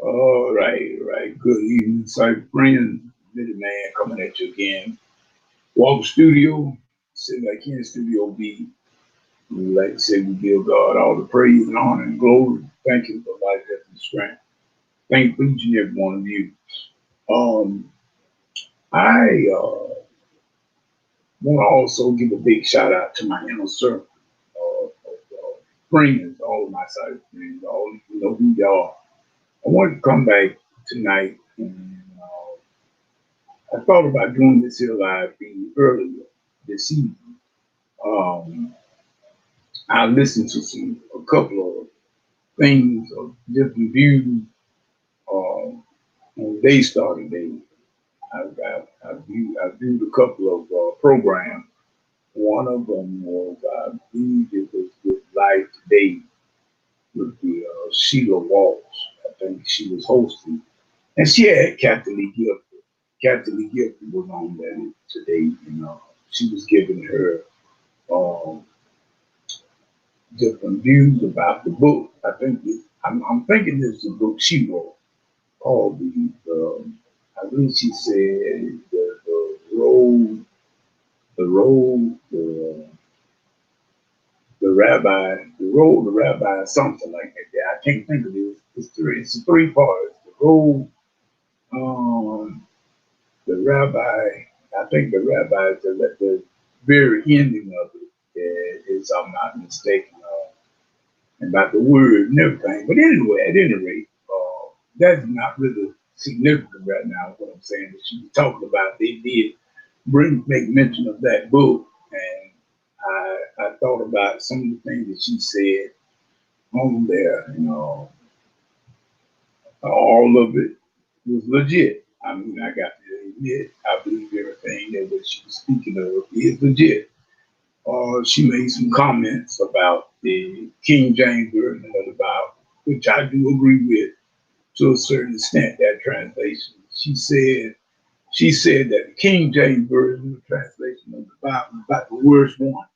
All right, right. Good evening, cyber friends. Little man coming at you again. Walk studio, sitting like here in Studio B. We like to say we give God all the praise and honor and glory. Thank you for life, health, and strength. Thank each and every one of you. Um, I want to also give a big shout out to my inner circle of friends, all of my side friends, all of you know who y'all are. I want to come back tonight and I thought about doing this here live feed earlier this evening. Um, I listened to a couple of things of different views on Day Starter Day. I viewed a couple of programs. One of them was, I believe it was with Live Today with the Sheila Walsh. I think she was hosting. And she had Captain Lee Gifford. Captain Lee Gifford was on that today. She was giving her um, different views about the book. I'm thinking it's a book she wrote called I believe she said the road, the rabbi, something like that. Yeah, I can't think of it. It's a three parts. The road, um, the rabbi, I think the rabbi is at the very ending of it, is I'm not mistaken. About the word and everything. But anyway, at any rate, that's not really significant right now. What I'm saying is she was talking about they did make mention of that book, and I thought about some of the things that she said on there. All of it was legit. I mean, I got to admit, I believe everything that what she was speaking of is legit. She made some comments about the King James Version of the Bible, which I do agree with to a certain extent. That translation, she said that the King James Version, the translation of the Bible, is about the worst one.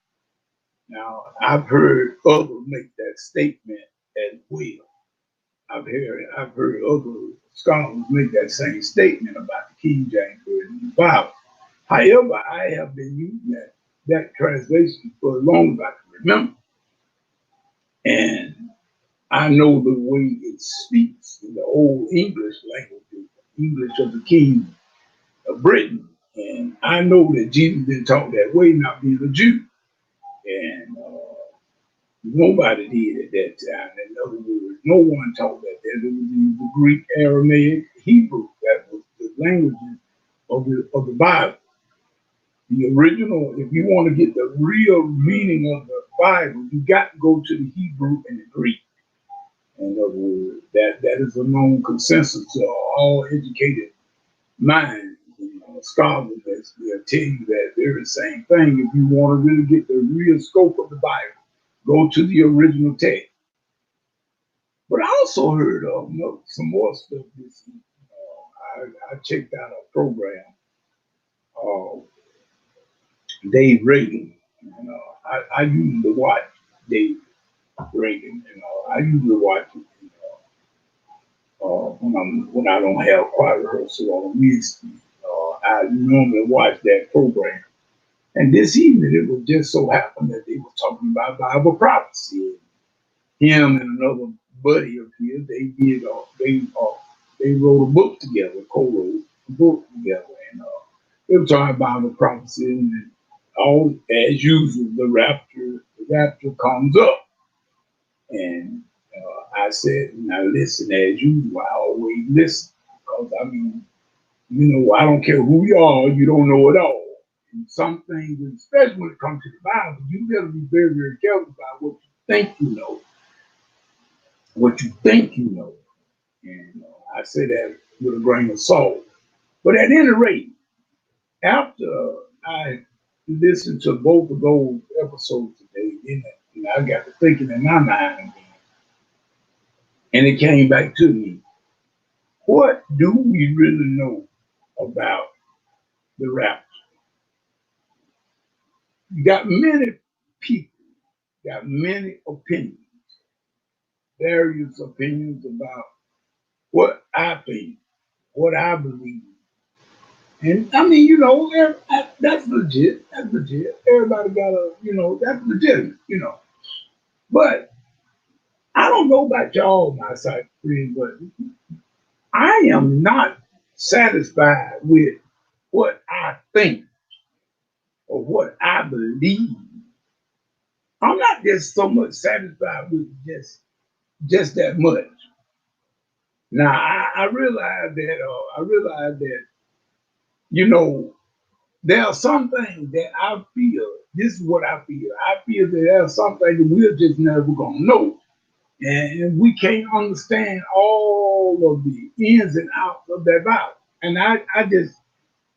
Now, I've heard others make that statement as well. I've heard other scholars make that same statement about the King James Version of the Bible. However, I have been using that translation for as long as I can remember. And I know the way it speaks in the old English language, English of the King of Britain. And I know that Jesus didn't talk that way, not being a Jew. And nobody did at that time. In other words, no one taught that. There was the Greek, Aramaic, Hebrew. That was the languages of the Bible. The original, if you want to get the real meaning of the Bible, you got to go to the Hebrew and the Greek. In other words, that is a known consensus to all educated minds. Scholars they'll tell you that very same thing. If you want to really get the real scope of the Bible, go to the original text. But I also heard of some more stuff this week. I checked out a program, uh, Dave Reagan. I usually watch Dave Reagan. I usually watch it. When I don't have choir rehearsal on Wednesday. I normally watch that program. And this evening, it was just so happened that they were talking about Bible prophecy. Him and another buddy of his, they wrote a book together, co-wrote a book together, and they were talking about Bible prophecy, and all as usual, the rapture comes up, and I said, "Now listen, as usual, I always listen because I mean, I don't care who you are, you don't know it all." And some things, especially when it comes to the Bible, you better be very, very careful about what you think you know, what you think you know. And I say that with a grain of salt. But at any rate, after I listened to both of those episodes today, I got to thinking in my mind again, and it came back to me. What do we really know about the rapture? You got many people, got many opinions, various opinions about what I think, what I believe. And I mean, you know, that's legit. That's legit. Everybody got a, you know, that's legitimate, you know. But I don't know about y'all, my side friend, but I am not satisfied with what I think or what I believe. I'm not just so much satisfied with just that much. Now I realize that you know there are some things that I feel. This is what I feel. I feel that there are some things that we're just never gonna know, and we can't understand all of the ins and outs of that Bible. And I just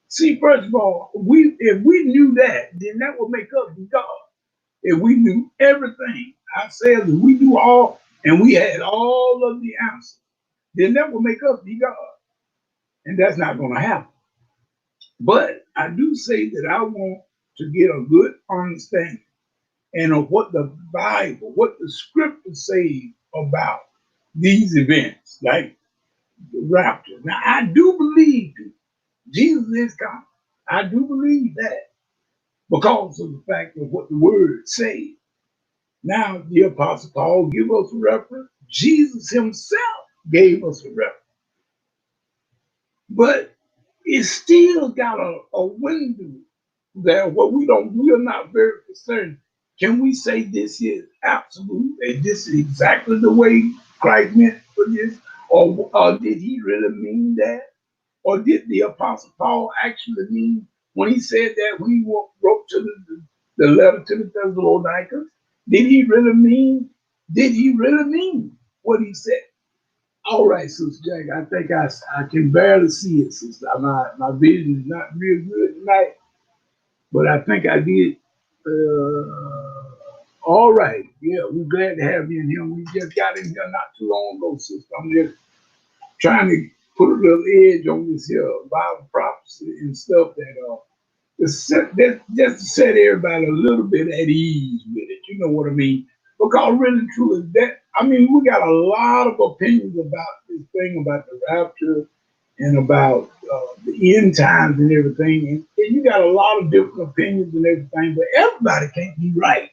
see, first of all, we if we knew that, then that would make us God. If we knew everything ourselves, if we knew all, and we had all of the answers, then that would make us be God. And that's not going to happen. But I do say that I want to get a good understanding and of what the Bible, what the scriptures say about these events, like the rapture. Now, I do believe Jesus is coming. I do believe that because of the fact of what the word says. Now, the Apostle Paul give us a reference. Jesus himself gave us a reference. But it still got a window there where we're not very concerned. Can we say this is absolute and this is exactly the way Christ meant for this? Or did he really mean that? Or did the Apostle Paul actually mean when he said that when he wrote to the letter to the Thessalonians? Did he really mean what he said? All right, Sister Jack, I think I can barely see it, Sister. My vision is not real good tonight, but I think I did. All right, yeah, we're glad to have you in here. We just got in here not too long ago, Sister. I'm just trying to put a little edge on this here Bible prophecy and stuff that just to set everybody a little bit at ease with it. You know what I mean? Because really, truly, that I mean, we got a lot of opinions about this thing about the rapture and about the end times and everything. And you got a lot of different opinions and everything, but everybody can't be right.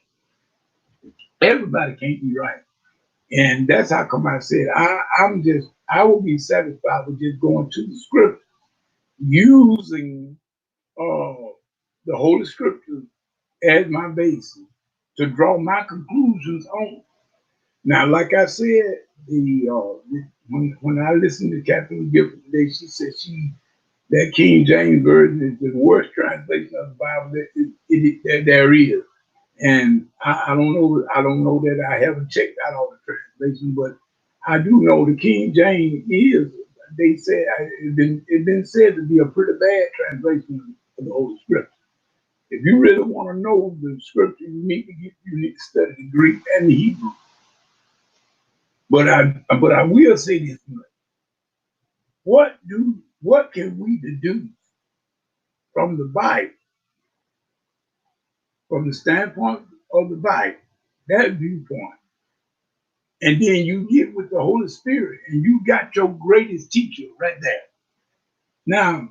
Everybody can't be right. And that's how come I said I will be satisfied with just going to the script using uh, the Holy Scriptures as my basis to draw my conclusions on. Now, like I said, when I listened to Catherine Gifford today, she said that King James version is the worst translation of the Bible that there is. And I don't know that I haven't checked out all the translations, but I do know the King James is. They said it been said to be a pretty bad translation of the Holy Scripture. If you really want to know the Scripture, you need to study the Greek and the Hebrew. But I will say this much: what can we deduce from the Bible, from the standpoint of the Bible, that viewpoint? And then you get with the Holy Spirit and you got your greatest teacher right there. Now,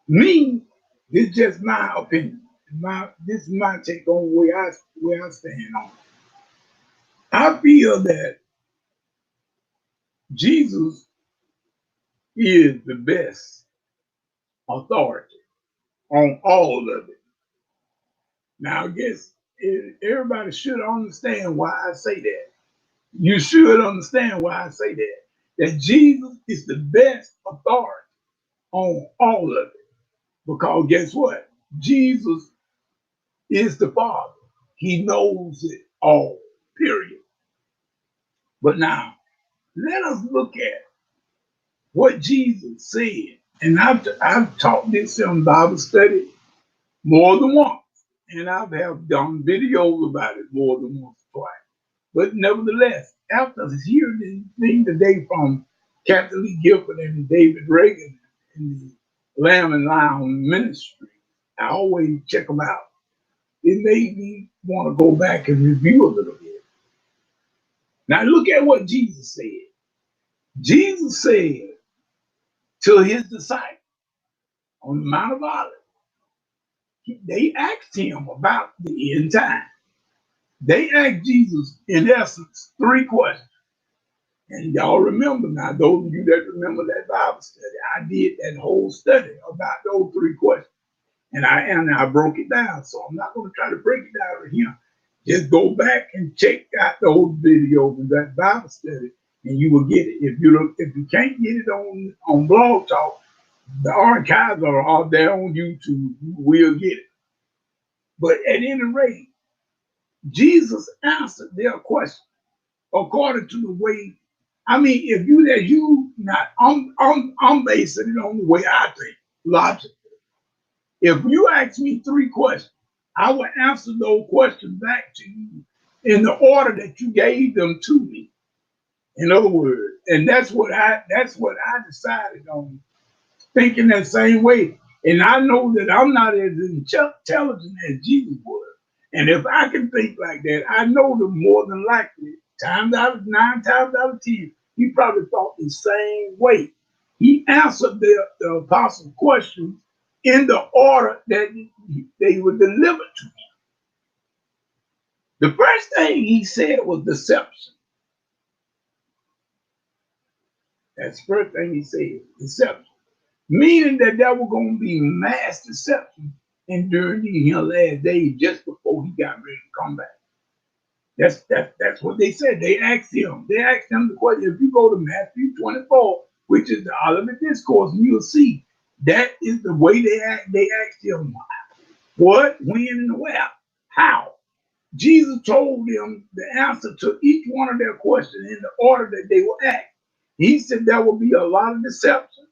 me, this is just my opinion. This is my take on where I stand on it. I feel that Jesus is the best authority on all of it. Now, I guess everybody should understand why I say that. You should understand why I say that. That Jesus is the best authority on all of it. Because guess what? Jesus is the Father. He knows it all, period. But now, let us look at what Jesus said. And I've taught this in Bible study more than once. And I have done videos about it more than once or twice. But nevertheless, after hearing this thing today from Captain Lee Gifford and David Reagan in the Lamb and Lion ministry, I always check them out. It made me want to go back and review a little bit. Now look at what Jesus said. Jesus said to his disciples on the Mount of Olives, they asked him about the end time. They asked Jesus, in essence, three questions. And y'all remember now, those of you that remember that Bible study, I did that whole study about those three questions. And I broke it down. So I'm not going to try to break it down right here. Just go back and check out those videos of that Bible study, and you will get it. If you can't get it on Blog Talk, the archives are all there on YouTube. You will get it. But at any rate, Jesus answered their question according to the way. I mean, if you not, I'm basing it on the way I think, logic. If you ask me three questions, I will answer those questions back to you in the order that you gave them to me. In other words, and that's what I decided on, thinking that same way. And I know that I'm not as intelligent as Jesus was. And if I can think like that, I know that more than likely, nine times out of 10, he probably thought the same way. He answered the apostles' questions in the order that they were delivered to him. The first thing he said was deception. That's the first thing he said, deception. Meaning that there was going to be mass deception and during these last days just before he got ready to come back. That's what they said. They asked him the question. If you go to Matthew 24, which is the Olivet Discourse, and you'll see that is the way they asked him what, when, and where, how. Jesus told them the answer to each one of their questions in the order that they were asked. He said there will be a lot of deception,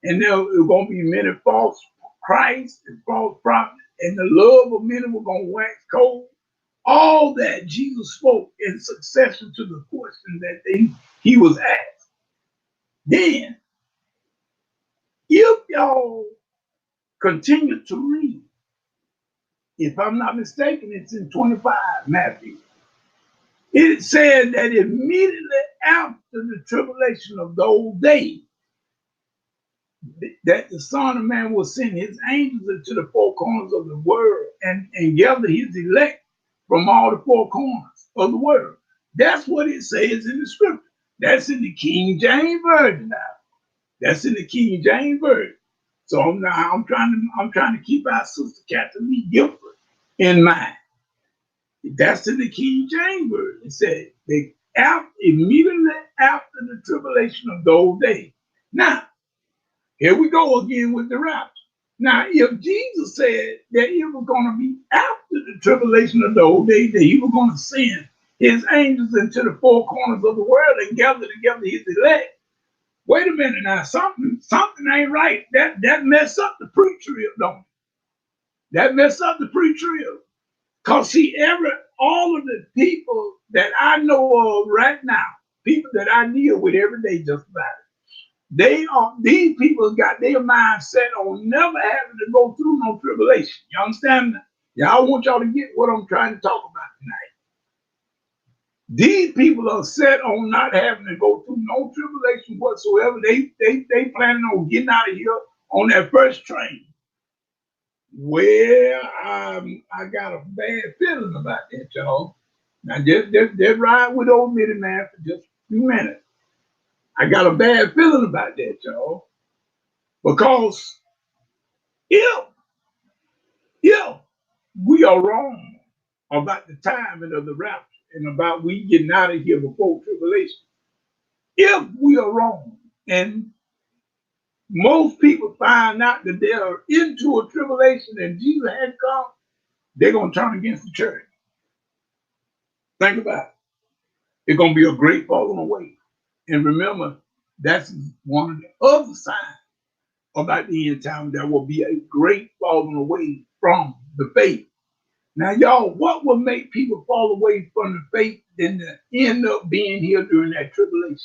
and there were going to be many false Christ and false prophets, and the love of many were going to wax cold. All that Jesus spoke in succession to the question that he was asked. Then, if y'all continue to read, if I'm not mistaken, it's in 25, Matthew. It said that immediately after the tribulation of those days, that the Son of Man will send his angels into the four corners of the world and gather his elect from all the four corners of the world. That's what it says in the scripture. That's in the King James Version now. That's in the King James Version. So I'm trying to keep our sister Catherine Lee Gifford in mind. That's in the King James Version. It said immediately after the tribulation of those days. Now, here we go again with the rapture. Now, if Jesus said that it was going to be after the tribulation of those days, that he was going to send his angels into the four corners of the world and gather together his elect, wait a minute now, something ain't right. That messed up the pre-trib, don't it? That messed up the pre-trib. Because see, all of the people that I know of right now, people that I deal with every day just about it, these people got their mind set on never having to go through no tribulation. You understand? Yeah, I want y'all to get what I'm trying to talk about tonight. These people are set on not having to go through no tribulation whatsoever. They planning on getting out of here on that first train. Well, I got a bad feeling about that, y'all. Now just ride with old Mitty Man for just a few minutes. I got a bad feeling about that, y'all. Because if we are wrong about the timing of the rapture and about we getting out of here before tribulation, if we are wrong and most people find out that they are into a tribulation and Jesus had come, they're going to turn against the church. Think about it. It's going to be a great falling away. And remember, that's one of the other signs about the end time. There will be a great falling away from the faith. Now, y'all, what will make people fall away from the faith than to end up being here during that tribulation?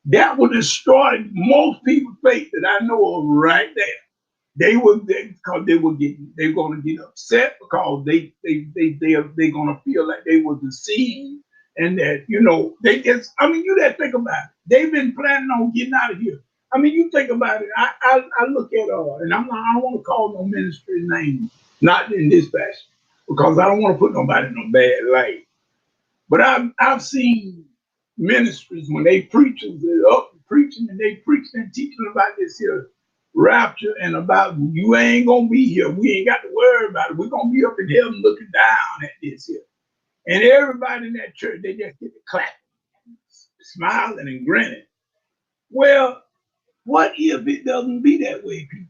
That will destroy most people's faith that I know of right there. They're going to get upset because they're going to feel like they were deceived and that, you know, they just, I mean, you got to think about it. They've been planning on getting out of here. I mean, you think about it. I look at, and I don't want to call no ministry name, not in this fashion, because I don't want to put nobody in a bad light. But I've seen ministries when they preachers are up preaching and they preaching and teaching about this here rapture and about you ain't gonna be here. We ain't got to worry about it. We're gonna be up in heaven looking down at this here. And everybody in that church, they just get to clapping, smiling and grinning. Well, what if it doesn't be that way, people?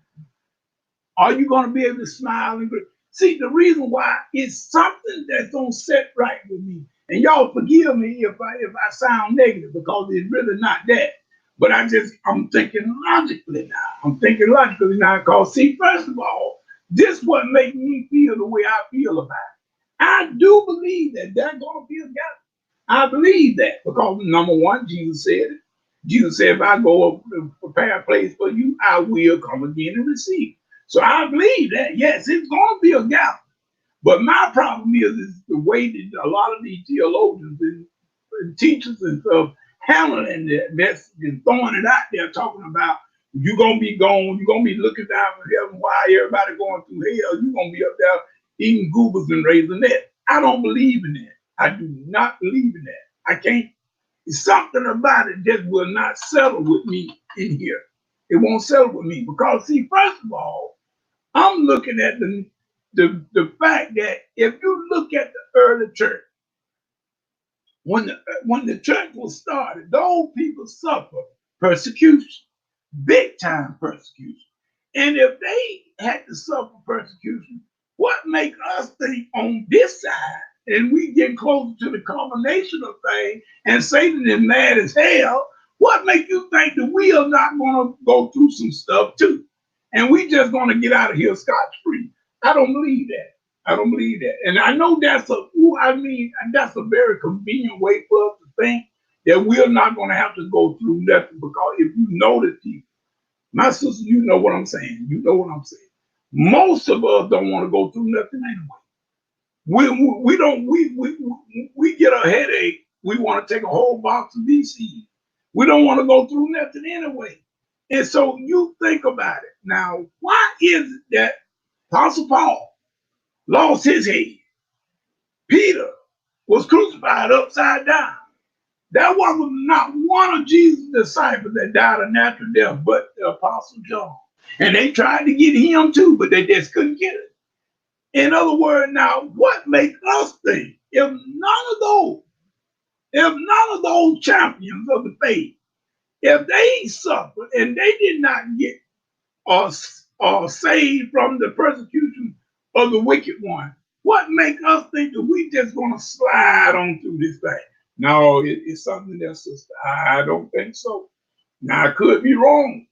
Are you going to be able to smile and grin? See, the reason why is something that's going to set right with me. And y'all forgive me if I sound negative because it's really not that. But I'm thinking logically now. I'm thinking logically now because, see, first of all, this what makes me feel the way I feel about it. I do believe that there's going to be a God. I believe that because number one, Jesus said it. Jesus said, if I go up to prepare a place for you, I will come again and receive. So I believe that, yes, it's going to be a gap. But my problem is the way that a lot of these theologians and teachers and stuff handling that message and throwing it out there, talking about you're going to be gone, you're going to be looking down from heaven while everybody going through hell, you're going to be up there eating goobers and raisinets. I don't believe in that. I do not believe in that. I can't. Something about it just will not settle with me in here. It won't settle with me because, see, first of all, I'm looking at the fact that if you look at the early church, when the church was started, those people suffered persecution, big time persecution. And if they had to suffer persecution, what make us think on this side, and we get closer to the culmination of things, and Satan is mad as hell, what make you think that we are not going to go through some stuff too? And we just going to get out of here scot-free. I don't believe that. I don't believe that. And I know that's that's a very convenient way for us to think that we're not going to have to go through nothing because if you notice people, my sister, you know what I'm saying. You know what I'm saying. Most of us don't want to go through nothing anyway. We get a headache. We want to take a whole box of VC. We don't want to go through nothing anyway. And so you think about it. Now, why is it that Apostle Paul lost his head? Peter was crucified upside down. There was not one of Jesus' disciples that died a natural death but the Apostle John. And they tried to get him too, but they just couldn't get it. In other words, now what makes us think if none of those champions of the faith, if they suffered and they did not get or saved from the persecution of the wicked one, what makes us think that we just gonna slide on through this thing? No, it's something else, sister. I don't think so. Now I could be wrong.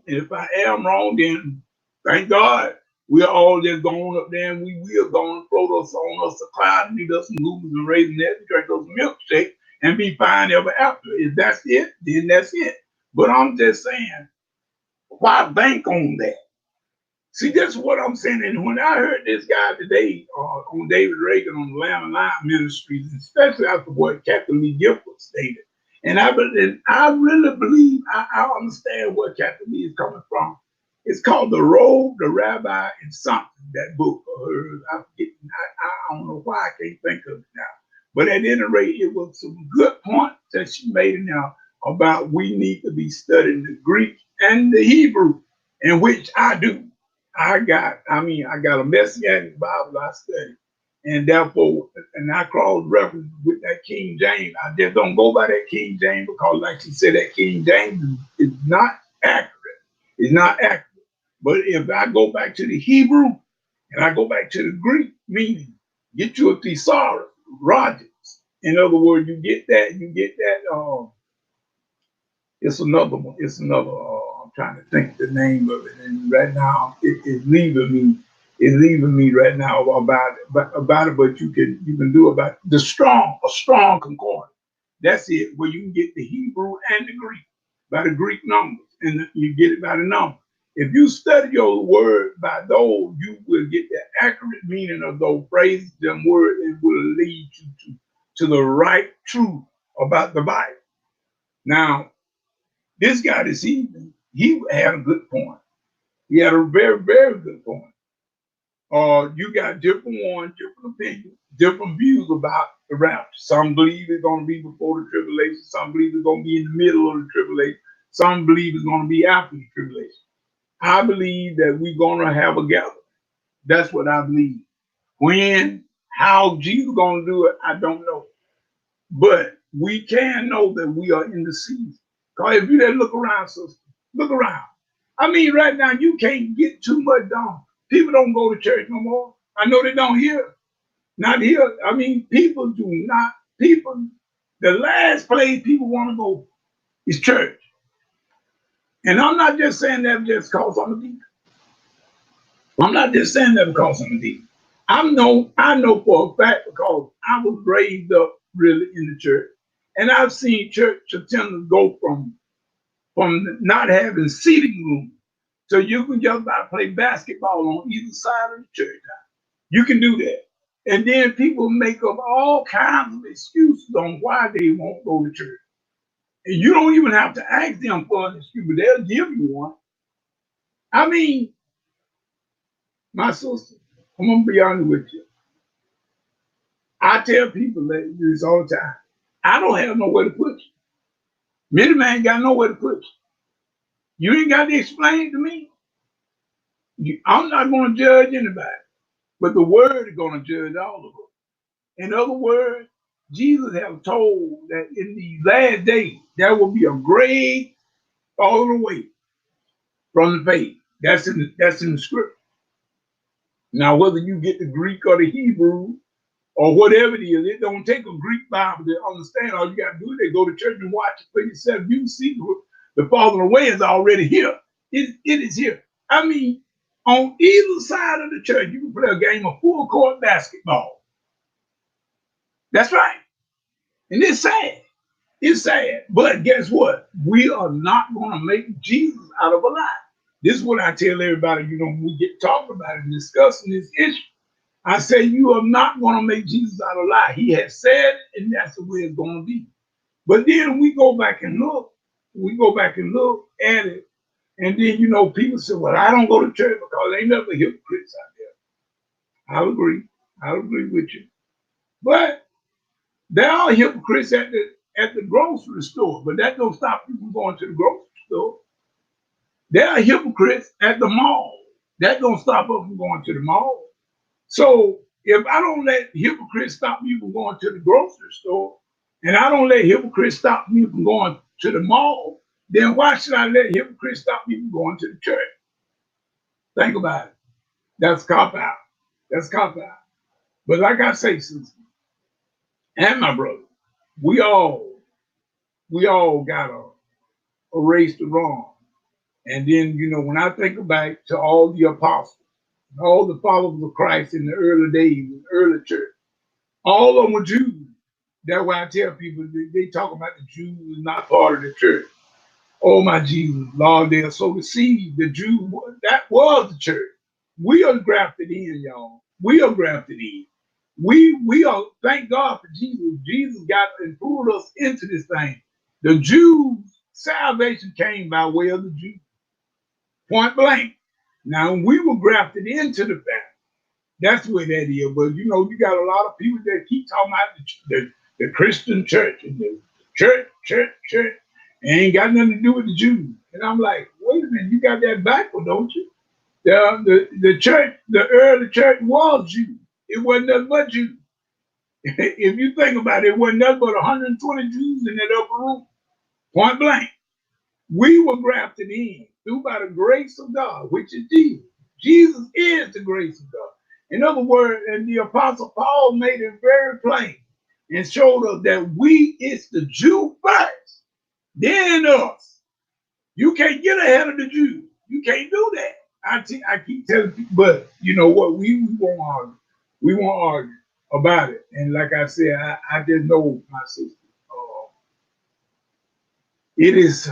And if I am wrong, then thank God we're all just going up there and we will go and float us on us a cloud and eat us some goobers and raisins, drink us some milkshake, and be fine ever after. If that's it, then that's it. But I'm just saying, why bank on that? See, that's what I'm saying. And when I heard this guy today on David Reagan on the Lamb and Lion Ministries, especially after what Captain Lee Gifford stated, and I really believe I understand where Captain Lee is coming from. It's called The Road, the Rabbi, and something, that book of hers. I don't know why I can't think of it now. But at any rate, it was some good points that she made now about we need to be studying the Greek and the Hebrew, in which I do. I got a Messianic Bible I study. And therefore, and I cross reference with that King James. I just don't go by that King James because, like she said, that King James is not accurate. It's not accurate. But if I go back to the Hebrew and I go back to the Greek, meaning get you a thesaurus, Rogers. In other words, you get that. It's another one. It's another. I'm trying to think the name of it, and right now it's leaving me. It's leaving me right now about it. But you can do about a strong concordance. That's it. Where you can get the Hebrew and the Greek by the Greek numbers, and you get it by the number. If you study your word by those, you will get the accurate meaning of those phrases, them words, and will lead you to the right truth about the Bible. Now, this guy this evening, he had a good point. He had a very, very good point. You got different ones, different opinions, different views about the rapture. Some believe it's going to be before the tribulation. Some believe it's going to be in the middle of the tribulation. Some believe it's going to be after the tribulation. I believe that we're going to have a gathering. That's what I believe. When, how Jesus going to do it, I don't know. But we can know that we are in the season. Because if you just look around, sister, look around. I mean, right now, you can't get too much done. People don't go to church no more. I know they don't here. Not here. I mean, people do not. People, the last place people want to go is church. And I'm not just saying that just because I'm a deacon. I'm not just saying that because I'm a deacon. I know for a fact because I was raised up really in the church. And I've seen church attendants go from not having seating room so you can just about play basketball on either side of the church. You can do that. And then people make up all kinds of excuses on why they won't go to church. And you don't even have to ask them for an excuse, but they'll give you one. I mean, my sister, I'm gonna be honest with you. I tell people that this all the time. I don't have nowhere to put you. Many man got nowhere to put you. You ain't got to explain to me. I'm not going to judge anybody, but the word is going to judge all of us. In other words, Jesus has told that in these last days there will be a great falling away from the faith. That's in the scripture. Now, whether you get the Greek or the Hebrew or whatever it is, it don't take a Greek Bible to understand. All you got to do is go to church and watch it for yourself. You see the falling away is already here. It is here. I mean, on either side of the church, you can play a game of full court basketball. That's right. And it's sad. It's sad. But guess what? We are not going to make Jesus out of a lie. This is what I tell everybody, when we get talking about it and discussing this issue. I say you are not going to make Jesus out of a lie. He has said it, and that's the way it's going to be. But then we go back and look at it, and then, people say, well, I don't go to church because there ain't nothing hypocrites out there. I'll agree with you. But there are hypocrites at the grocery store, but that don't stop you from going to the grocery store. There are hypocrites at the mall. That don't stop us from going to the mall. So if I don't let hypocrites stop me from going to the grocery store, and I don't let hypocrites stop me from going to the mall, then why should I let hypocrites stop me from going to the church? Think about it. That's cop out. That's cop out. But like I say, sister, and my brother, we all got a race to run. And then, when I think back to all the apostles, all the followers of Christ in the early days, in the early church, all of them were Jews. That's why I tell people they talk about the Jews is not part of the church. Oh my Jesus, Lord, they are so deceived. The Jews, that was the church. We are grafted in, y'all. We are grafted in. We are, thank God for Jesus. Jesus got and pulled us into this thing. The Jews, salvation came by way of the Jews. Point blank. Now we were grafted into the family. That's the way that is. But you got a lot of people that keep talking about the Christian church and the church, and ain't got nothing to do with the Jews. And I'm like, wait a minute, you got that backward, don't you? The church, the early church was Jews. It wasn't nothing but Jews. If you think about it, it wasn't nothing but 120 Jews in that upper room. Point blank. We were grafted in through by the grace of God, which is Jesus. Jesus is the grace of God. In other words, and the Apostle Paul made it very plain and showed us that it's the Jew first, then us. You can't get ahead of the Jews. You can't do that. I keep telling people, but you know what? We won't argue. We won't argue about it. And like I said, I just know my sister. It is.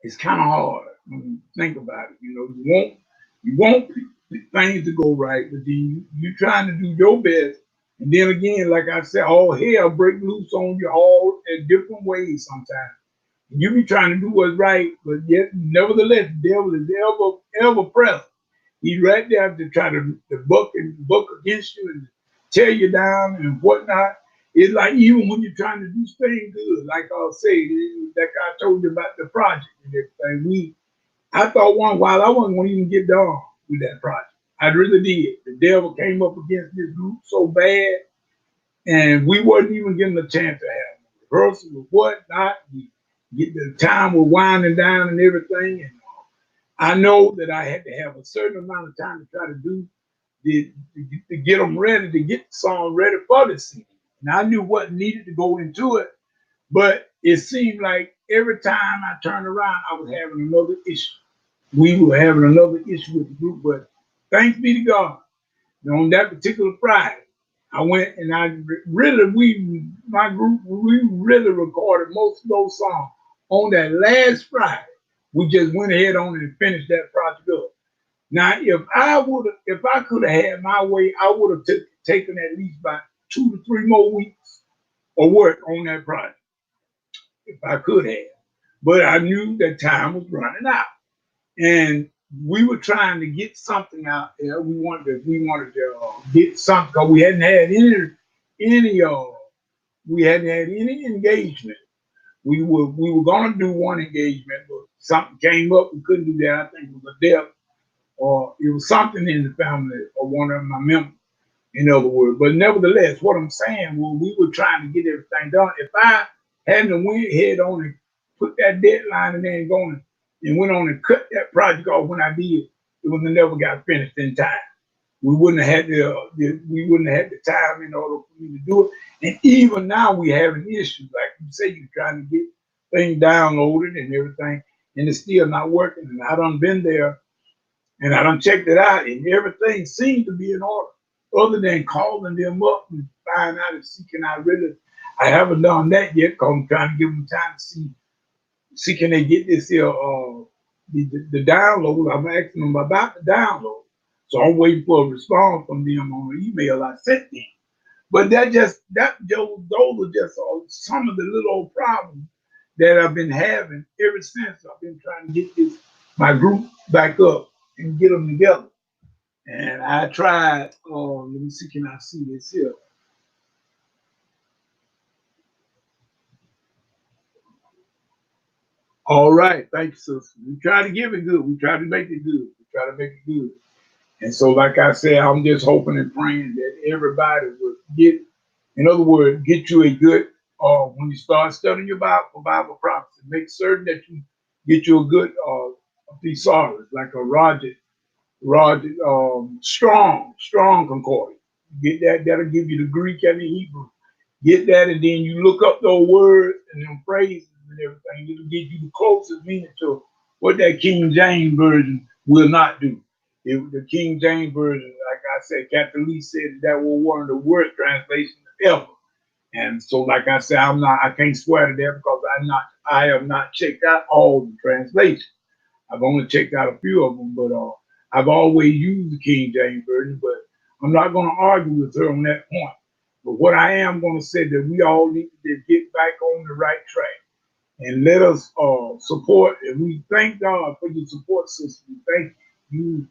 It's kind of hard Think about it. You want things to go right, but then you trying to do your best. And then again, like I said, all hell break loose on you all in different ways sometimes. You be trying to do what's right, but yet nevertheless, the devil is ever present. He's right there to try to buck against you and tear you down and whatnot. It's like even when you're trying to do things good, like I say, like I told you about the project and everything. I thought one while I wasn't going to even get done with that project. I really did. The devil came up against this group so bad, and we wasn't even getting a chance to have rehearsal or whatnot. We get the time was winding down and everything, and I know that I had to have a certain amount of time to try to do to get them ready to get the song ready for the CD. And I knew what needed to go into it, but it seemed like every time I turned around, I was having another issue. We were having another issue with the group, but thanks be to God. On that particular Friday, I went and my group, we really recorded most of those songs on that last Friday. We just went ahead on and finished that project up. Now, if I could have had my way, I would have taken at least about 2 to 3 more weeks of work on that project if I could have. But I knew that time was running out, and we were trying to get something out there. We wanted to get something because we hadn't had any engagement. We were gonna do one engagement, but something came up. We couldn't do that. I think it was a death or it was something in the family of one of my members. In other words, but nevertheless, what I'm saying was we were trying to get everything done. If I hadn't went ahead on and put that deadline and then going and went on and cut that project off when I did, it would have never got finished in time. We wouldn't have had the time in order for me to do it. And even now we having issues. Like you say, you're trying to get things downloaded and everything, and it's still not working. And I done been there and I done checked it out, and everything seemed to be in order. Other than calling them up and find out and see can I haven't done that yet because I'm trying to give them time to see can they get this here the download. I'm asking them about the download. So I'm waiting for a response from them on the email I sent them. But those are just some of the little old problems that I've been having ever since I've been trying to get my group back up and get them together. And I tried. Let me see. Can I see this here? All right. Thank you, sister. We try to give it good. We try to make it good. We try to make it good. And so, like I said, I'm just hoping and praying that everybody will get, in other words, get you a good, when you start studying your Bible, Bible prophecy, make certain that you get you a good thesaurus, like a Roger, strong concordance. Get that, that'll give you the Greek and the Hebrew. Get that, and then you look up those words and them phrases and everything. It'll give you the closest meaning to what that King James Version will not do. The King James Version, like I said, Captain Lee said that was one of the worst translations ever. And so, like I said, I can't swear to that because I have not checked out all the translations. I've only checked out a few of them, but I've always used the King James Version, but I'm not going to argue with her on that point. But what I am going to say that we all need to get back on the right track and let us support. And we thank God for your support, sister. We thank you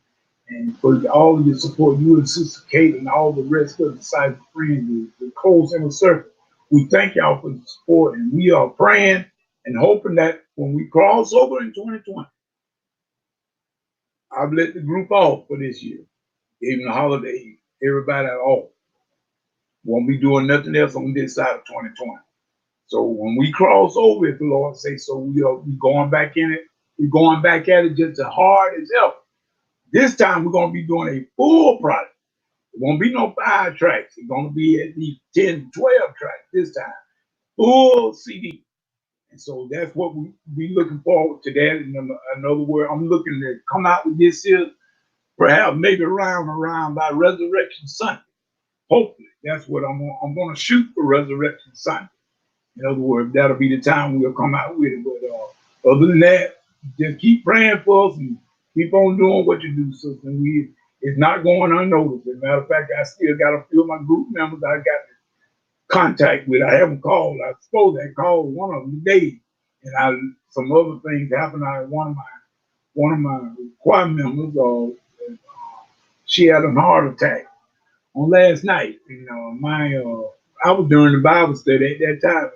and for all of your support, you and Sister Kate and all the rest of the side friends, the close inner circle. We thank y'all for the support, and we are praying and hoping that when we cross over in 2020, I've let the group off for this year. Even the holidays, everybody off. Won't be doing nothing else on this side of 2020. So when we cross over, if the Lord say so, we going back in it. We're going back at it just as hard as ever. This time we're going to be doing a full project. It won't be no 5 tracks. It's going to be at least 10, 12 tracks this time. Full CD. And so that's what we be looking forward to that. In other words, I'm looking to come out with this here, perhaps maybe around by Resurrection Sunday. Hopefully, that's what I'm going to shoot for Resurrection Sunday. In other words, that'll be the time we'll come out with it. But other than that, just keep praying for us and keep on doing what you do, sister. It's not going unnoticed. As a matter of fact, I still got a few of my group members I got contact with. I haven't called. I suppose I called one of them today, and some other things happened. One of my choir members, she had a heart attack on last night. I was during the Bible study at that time.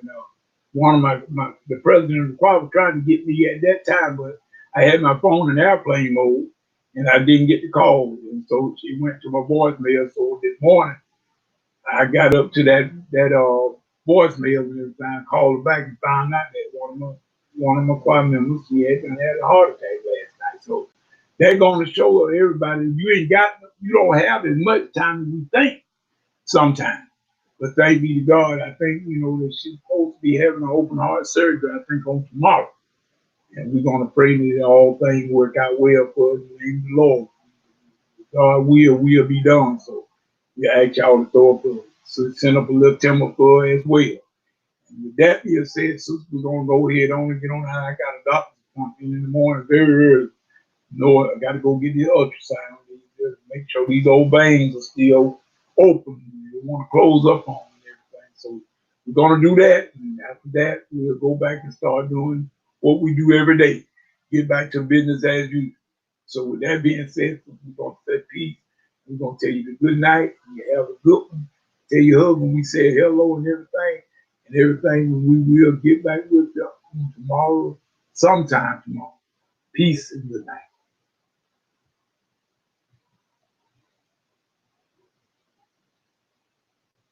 One of the president of the choir was trying to get me at that time, but I had my phone in airplane mode, and I didn't get the call. And so she went to my voicemail. So this morning, I got up to that voicemail and everything, called her back and found out that one of my choir members, she had a heart attack last night. So they're going to show everybody you don't have as much time as you think sometimes. But thank be to God, I think that she's supposed to be having an open heart surgery. I think on tomorrow, and we're going to pray that all things work out well for us in the name of the Lord. God will be done. So we ask y'all to throw up send up a little timber for her as well. And with that being said, sister, we're gonna go ahead on and get on. I got a doctor's appointment in the morning very early. I got to go get the ultrasound. Just make sure these old veins are still open. You want to close up on them and everything. So we're gonna do that, and after that, we'll go back and start doing what we do every day. Get back to business as usual. So with that being said, we're gonna say peace. We're gonna tell you the good night. You have a good one. Tell your husband we said hello and everything. And everything we will get back with you tomorrow, sometime tomorrow. Peace and good night.